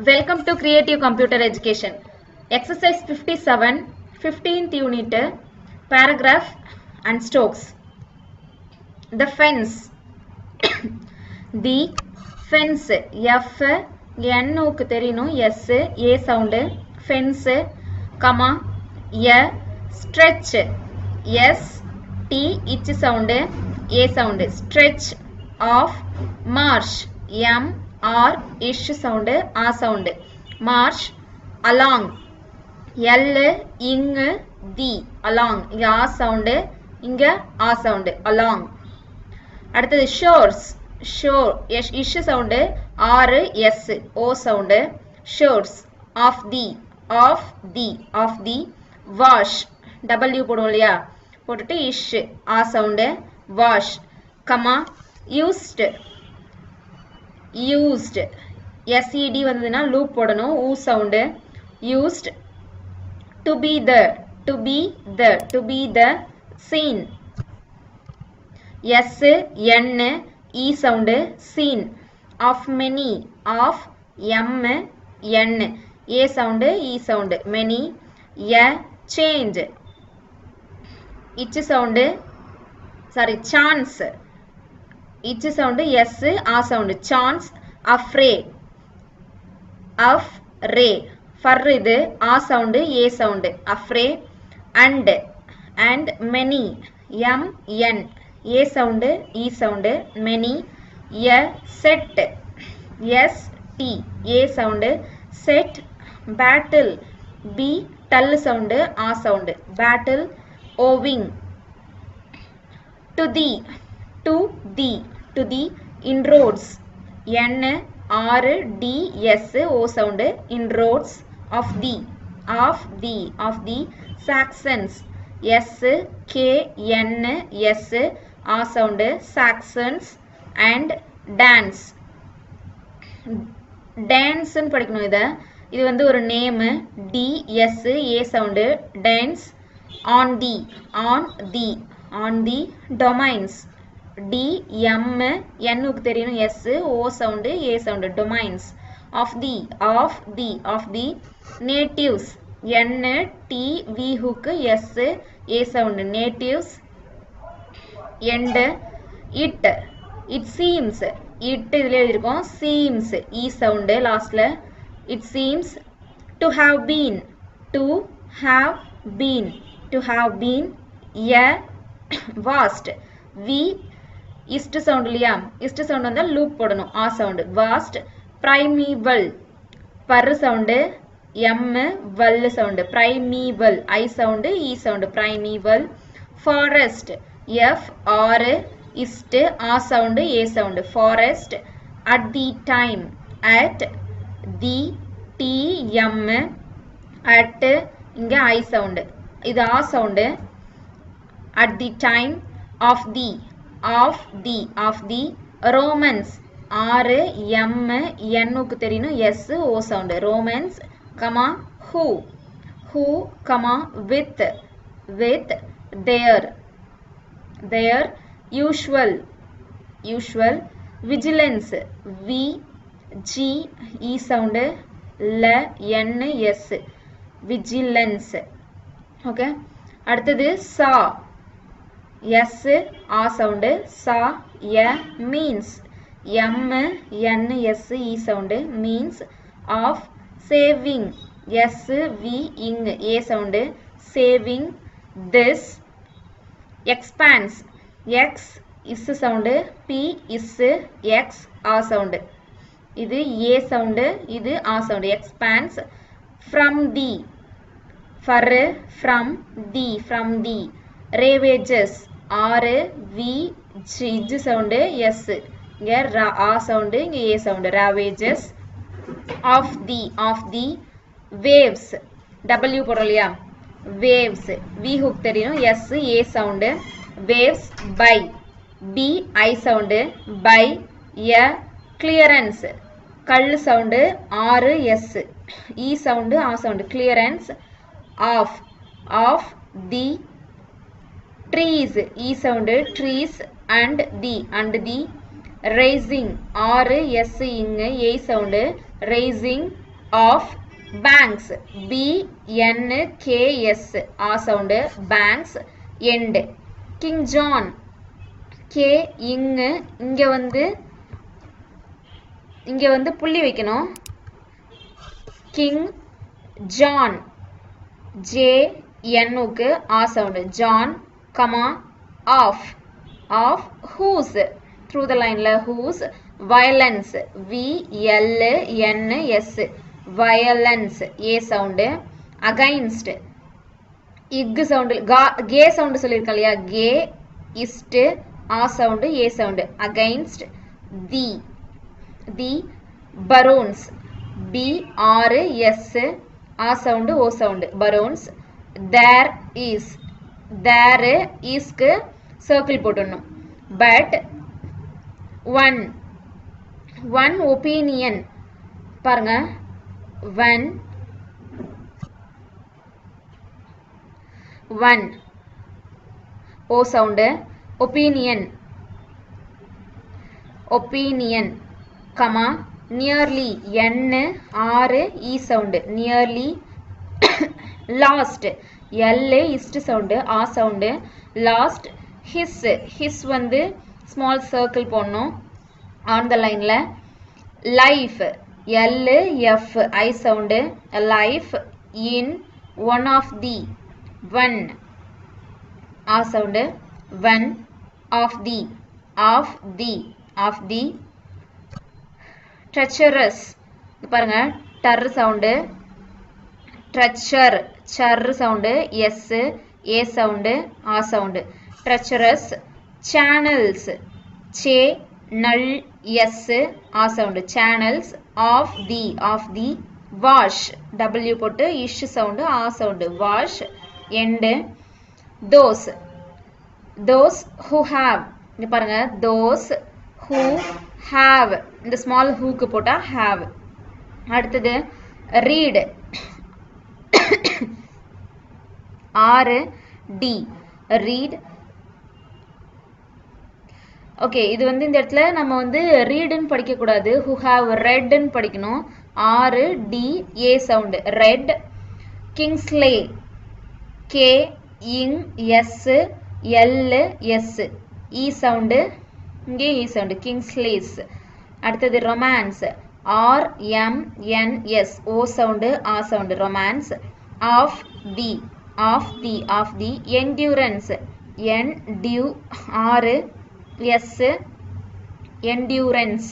Welcome to Creative Computer Education. Exercise 57, 15th unit, paragraph and strokes. The fence. The fence. F, N க்கு தெரியணும் S, A sound. Fence, comma, A, stretch. S, T, itch sound, A sound. Stretch of marsh. M, R, ish sound, A sound. Marsh, along. L, ing, the, along. இங்க A sound, இங்க A sound, along. அடுத்தது shores. Shore, ish sound, R, S, O sound. Shores, of the, wash. W போடுவோம் இல்லையா, போட்டுட்டு ish, A sound, wash, comma, used. SED வந்ததுன்னா loop போடணும், U sound. Used, to be the scene. S, N, E sound, scene. Of many, M, N, A sound, E sound, many. A, change. Chance. Itch sound, S, A sound, chance. Afraid. Fur இது, A sound, A sound, afraid. And many, M, N, A sound, E sound, many. A, set. S, T, A sound, set. Battle, B, tull sound, A sound, battle. Owing. To the inroads. N, R, D, S, O sound, inroads. Of the Saxons. S, K, N, S, A sound, Saxons. And dance. Dance ன்னு படிக்கணும் இத. இது வந்து ஒரு name. D, S, A sound, dance. On the domains. D, M, N க்கு தெரியணும் S, O sound, A sound, domains. Of the natives. N, T, V hook, S, A sound, natives. And it seems. இதுல எழுதிருக்கோம் seems, E sound lastல. It seems to have been. A, vast. V, ist sound இல்லையா, ist sound வந்தா loop போடணும், A sound, vast. Primeval, per sound, M, val sound, primeval, I sound, E sound, primeval. Forest, F, R, ist, A sound, A sound, forest. At the time, at, the, T, M, at, இங்க I sound, இது A sound. At the time, of the Romans. R, M, N க்கு தெரியணும் S, O sound, Romans, comma, who, comma, with, their, usual, vigilance. V, G, E sound, L, N, S, vigilance. Okay, அடுத்தது saw. S, A sound, saw. A, means. M, N, S, E sound, means. Of saving. S, V, ing, A sound, saving. This. Expanse. X, is sound, P, is, X, A sound. இது A sound, இது A sound. Expanse. From the. From the. Ravages. R, V, G sound, S. இங்க A sound, இங்க A sound. Ravages. Of the waves. W போடலையா, waves. V hook தெரியும், S, A sound, waves. By, B, I sound, by. A, clearance. கல் sound, R, S, E sound, A sound, clearance. Of the trees. E sound, trees. And the raising. R, S, ing, A sound, raising. of banks b n k s a sound banks end King John k இங்க வந்து புள்ளி வைக்கணும் King John j n க்கு a sound John comma of whose through the line la whose violence v l n s violence a sound against ig sound gay sound சொல்லிருக்கலையா gay ist a sound a sound against the barons b r s a sound o sound barons there is க்கு circle போடணும் but one opinion பாருங்க one o sound opinion comma nearly n r e sound nearly lost l ist sound a sound lost his வந்து small circle போடணும் on the line ல life l f I sound life in one of the one a sound one of the treacherous பாருங்க tar sound treacher char sound s a sound a sound treacherous channels che null s a sound channels of the wash w போட்டு ish sound a sound wash end those who have இங்க பாருங்க those who have இந்த small who க்கு போட்டா have அடுத்தது read r d read okay இது வந்து இந்த இடத்துல நம்ம வந்து read ன்னு படிக்க கூடாது who have read ன்னு படிக்கணும் r d a sound read Kingsley k ing s l s e sound இங்கே e sound Kingsley's அடுத்தது romance r m n s o sound a sound romance of the endurance n d r s endurance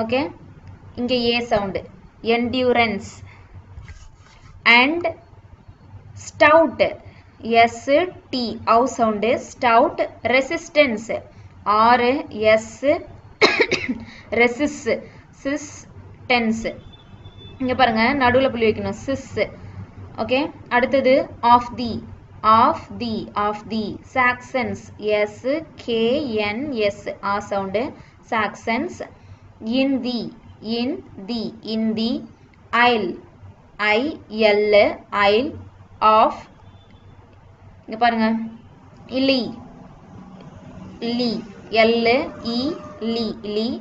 okay இங்க a sound endurance and stout s t o sound stout resistance r s resistance இங்க பாருங்க நடுவுல புள்ளி வைக்கணும் sis okay அடுத்தது of the Saxons s k n s a sound Saxons in the isle I l isle of இங்க பாருங்க lee l e lee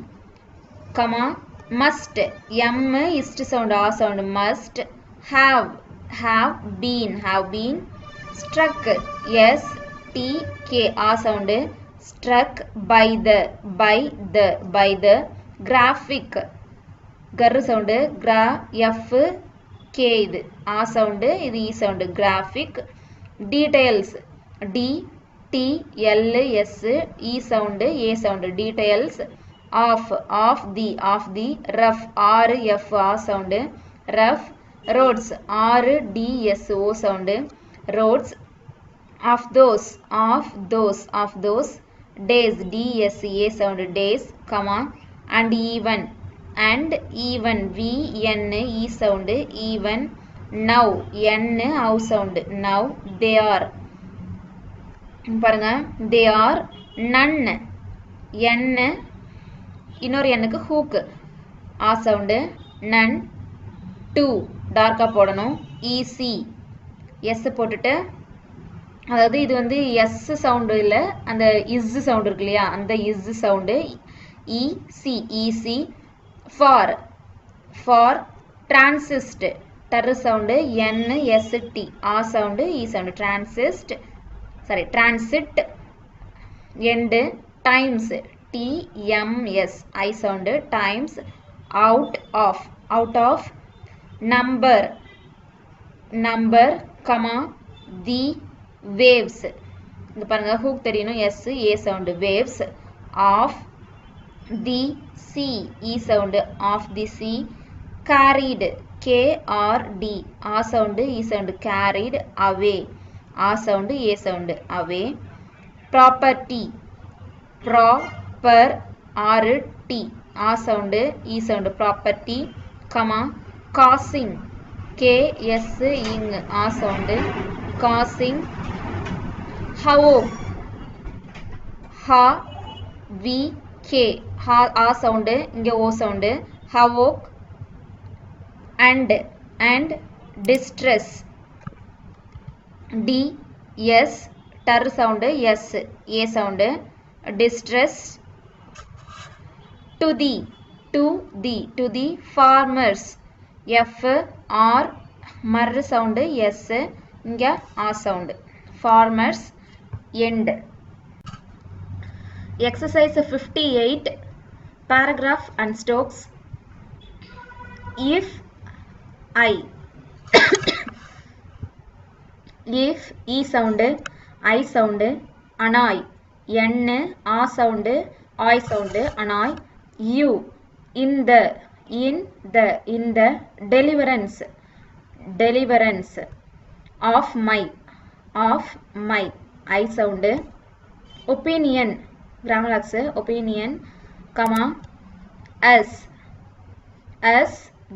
comma must m ist sound a sound must have been struck s t k a sound struck by the graphic gar sound gra f k இது a sound இது e sound graphic details d t l s e sound a sound details of the rough r f a sound rough roads r d s o sound roads of those days d s a sound days comma and even v n e sound even now n o sound now they are பாருங்க they are none n இன்னொரு n-க்கு hook a sound none two டார்க்கா போடணும் ec s போட்டுட்டு அதாவது இது வந்து s sound இல்ல அந்த is சவுண்ட் இருக்கு இல்லையா அந்த is sound ec for transist tar sound n s t a sound e sound transit end times t m s I sound times out of number comma the waves இங்க பாருங்க hook தெரியணும் s a sound waves of the sea e sound of the sea carried k r d a sound e sound carried away a sound a sound away property proper r t a sound e sound property comma causing k s ing a sound causing how ha v k ha a sound inga o sound havoc and distress d s tar sound s a sound distress to the farmers f r mar sound s inga a sound farmers end exercise 58 paragraph and strokes if e sound I sound annoy n a sound I sound annoy you in the deliverance of my I sound opinion grammar opinion comma as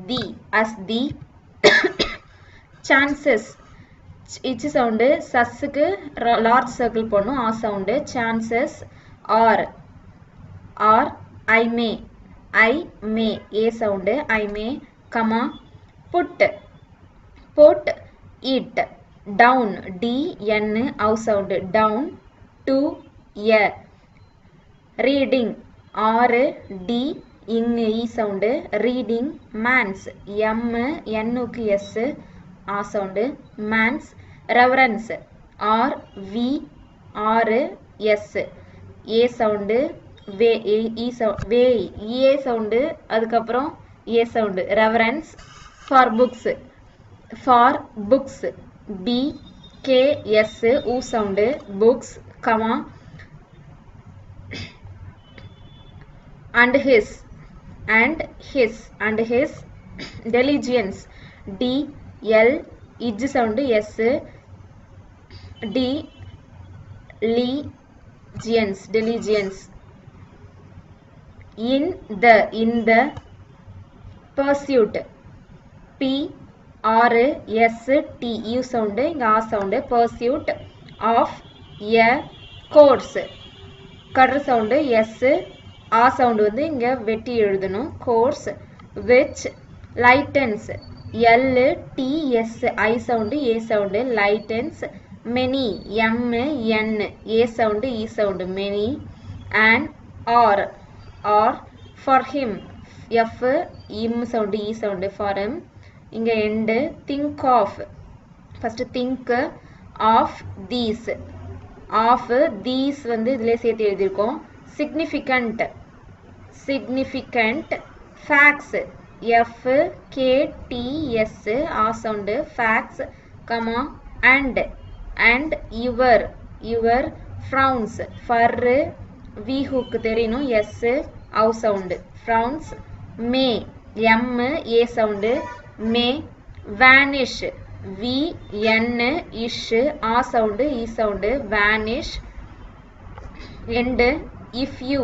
the chances each sound sus க்கு large circle போடணும் a sound chances are I may a sound I may comma put it down d n out sound down to a reading r d ing e sound reading man's m n க்கு s a sound man's reverence r v r s a sound way e sound அதுக்கு அப்புறம் a sound reverence for books b k s u sound books comma and his diligence d l ij sound s d diligence in the pursuit p r s t u sound inga a sound pursuit of a course kadra sound s a sound வந்து இங்க வெட்டி எழுதணும் course which lightens l t s I sound a sound lightens many m n a sound e sound many and or for him f im sound e sound for him inga end think of first think of these வந்து இதிலே சேர்த்து எழுதியிருக்கோம் significant facts f k t s a sound facts comma and your frowns for v hook தெரியணும் s au sound frowns may m a sound may vanish v n ish a sound e sound vanish end if you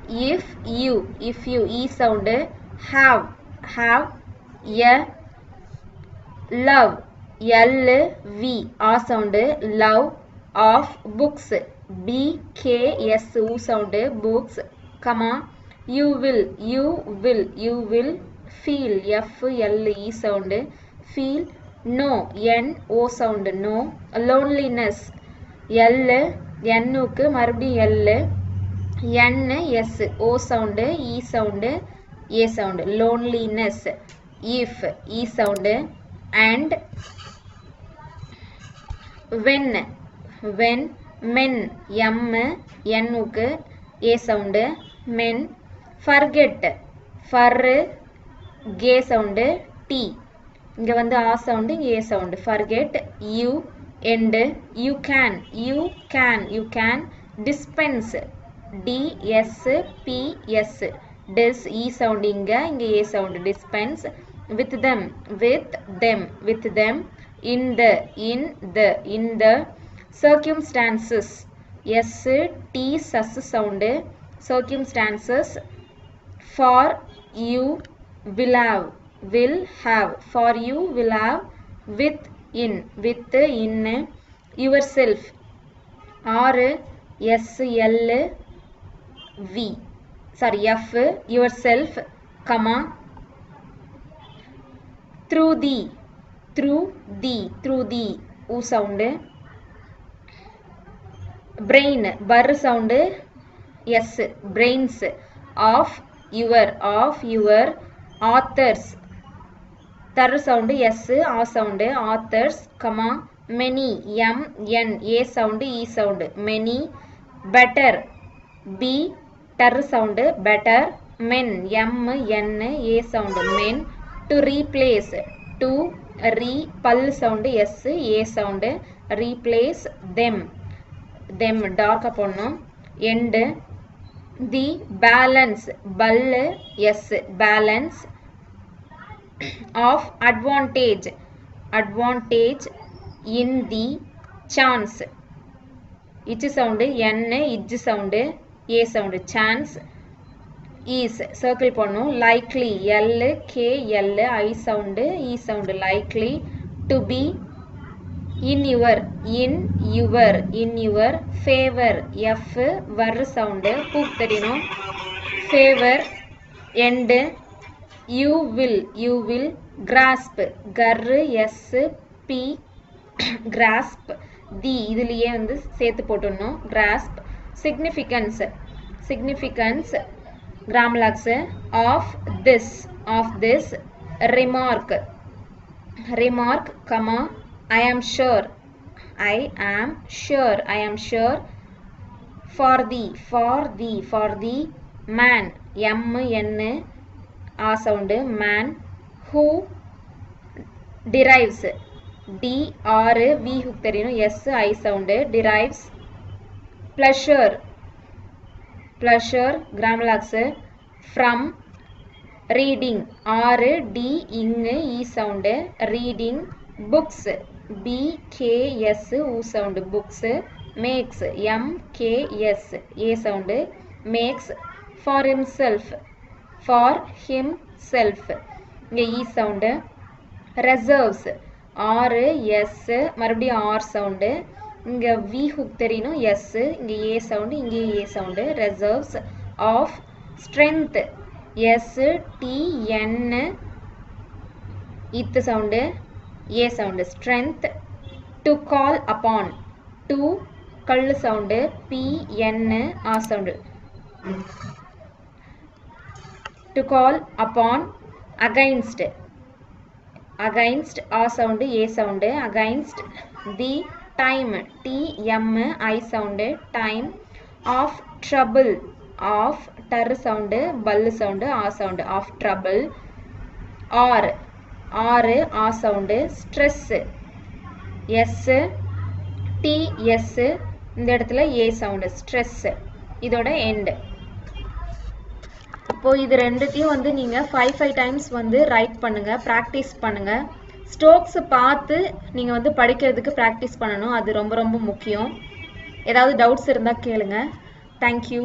e sound have a love l v a sound love of books b k s u sound books comma you will feel f l e sound feel no n o sound no loneliness l n க்கு மறுபடியும் l n s o sound e sound a sound loneliness if e sound and when men m n க்கு a sound men forget for g sound t இங்க வந்து a sound இங்க a sound forget you end you can dispense d s p s dis e sound இங்க a sound dispense with them in the circumstances s t sus sound circumstances for you will have for you will have with in yourself r s l v sorry f yourself comma through the u sound brain bur sound s brains of your authors tar sound s a sound authors comma many m n a sound e sound many better b tar sound better men m n a sound men to replace to pal sound s a sound replace them dark பண்ணோம் end the balance ball s balance of advantage in the chance ich sound n ij sound a sound chance is circle பண்ணோம் likely l k l I sound e sound likely to be in your favor f var sound hook தெரியணும் favor end you will grasp gar s p grasp the இதுலயே வந்து சேர்த்து போட்டுறணும் grasp significance grammar lags of this remark comma I am sure for the man m n a sound man who derives d r v hook தெரியணும் s I sound derives pleasure grammar lags from reading r d ing e sound reading books b k s u sound books makes m k s a sound makes for himself இங்க e sound reserves r s மறுபடியும் r sound இங்க v hook தெரியணும் s இங்க a sound இங்க a sound reserves of strength s t n it sound a sound strength to call upon to kal sound p n a sound to call upon against a sound a sound against the time t m I sound time of trouble of tar sound ball sound a sound of trouble or a sound stress s t s இந்த இடத்துல a sound stress இதோட end இப்போ இது ரெண்டுத்தையும் வந்து நீங்க 5 times வந்து right பண்ணுங்க பிராக்டீஸ் பண்ணுங்க ஸ்ட்ரோக்ஸ் பார்த்து நீங்க வந்து படிக்கிறதுக்கு பிராக்டீஸ் பண்ணணும் அது ரொம்ப ரொம்ப முக்கியம் ஏதாவது டவுட்ஸ் இருந்தா கேளுங்க Thank you